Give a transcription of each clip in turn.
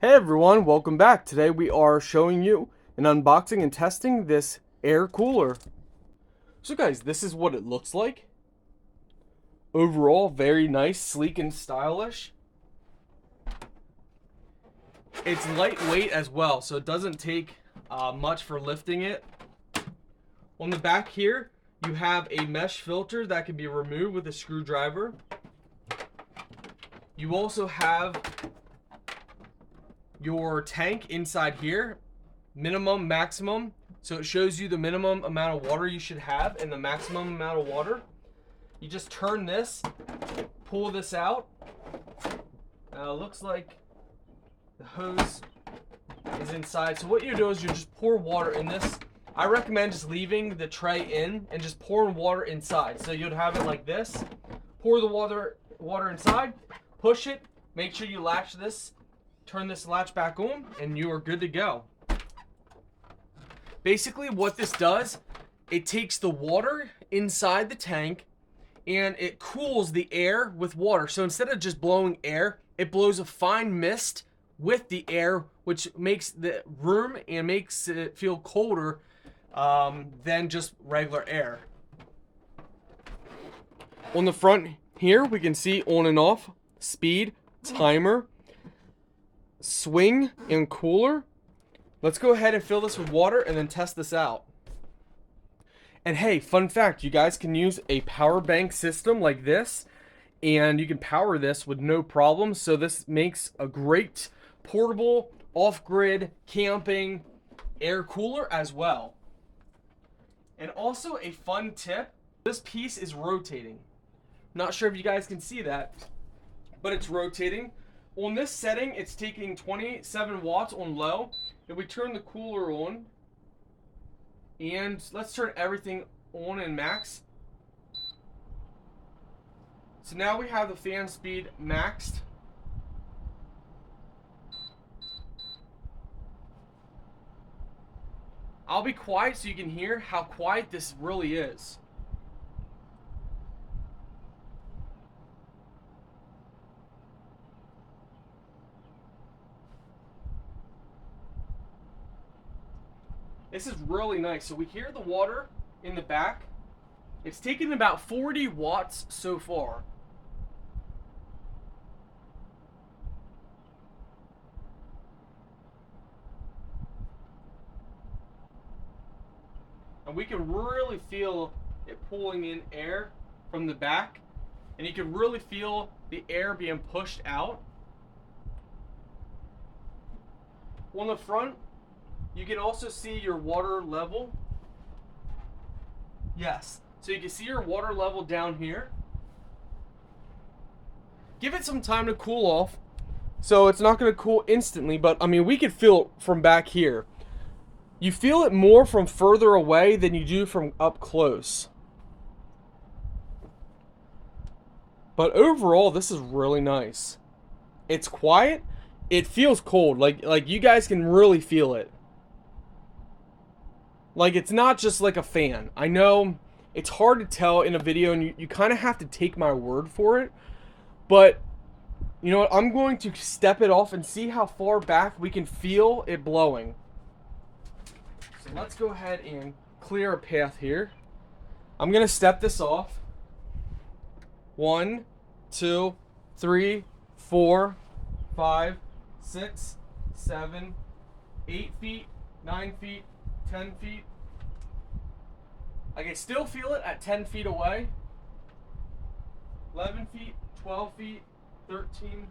Hey everyone, welcome back. Today we are showing you and unboxing and testing this air cooler. So guys, this is what it looks like. Overall, very nice, sleek and stylish. It's lightweight as well, so it doesn't take much for lifting it. On the back here, you have a mesh filter that can be removed with a screwdriver. You also have your tank inside here, minimum, maximum. So it shows you the minimum amount of water you should have and the maximum amount of water. You just turn this, pull this out. Looks like the hose is inside. So what you do is you just pour water in this. I recommend just leaving the tray in and just pouring water inside. So you'd have it like this. Pour the water inside, push it, make sure you latch this, turn this latch back on, and you are good to go. Basically what this does, it takes the water inside the tank and it cools the air with water. So instead of just blowing air, it blows a fine mist with the air, which makes the room and makes it feel colder than just regular air. On the front here, we can see on and off, speed, timer, swing, and cooler. Let's go ahead and fill this with water and then test this out. And hey, fun fact, you guys can use a power bank system like this and you can power this with no problem. So this makes a great portable, off-grid, camping air cooler as well. And also a fun tip, this piece is rotating. Not sure if you guys can see that, but it's rotating. On this setting, it's taking 27 watts on low. If we turn the cooler on, and let's turn everything on in max. So now we have the fan speed maxed. I'll be quiet so you can hear how quiet this really is. This is really nice. So we hear the water in the back. It's taken about 40 watts so far. And we can really feel it pulling in air from the back. And you can really feel the air being pushed out. On the front, you can also see your water level. Yes, so you can see your water level down here. Give it some time to cool off. So it's not going to cool instantly, but I mean, we can feel it from back here. You feel it more from further away than you do from up close. But overall, this is really nice. It's quiet. It feels cold. Like you guys can really feel it. Like, it's not just like a fan. I know it's hard to tell in a video and you kind of have to take my word for it. But, you know what? I'm going to step it off and see how far back we can feel it blowing. So let's go ahead and clear a path here. I'm going to step this off. 1, 2, 3, 4, 5, 6, 7, 8 feet, 9 feet, 10 feet. I can still feel it at 10 feet away. 11 feet, 12 feet, 13,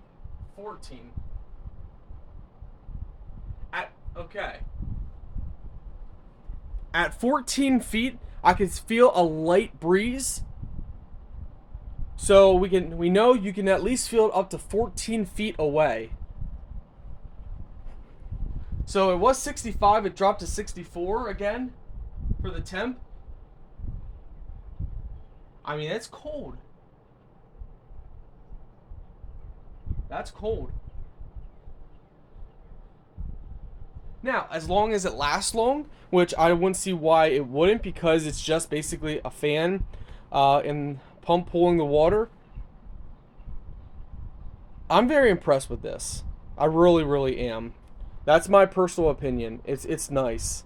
14. At 14 feet, I can feel a light breeze. So we know you can at least feel it up to 14 feet away. So it was 65, it dropped to 64 again for the temp. I mean, it's cold. That's cold. Now, as long as it lasts long, which I wouldn't see why it wouldn't, because it's just basically a fan and pump pulling the water. I'm very impressed with this. I really, really am. That's my personal opinion. It's nice.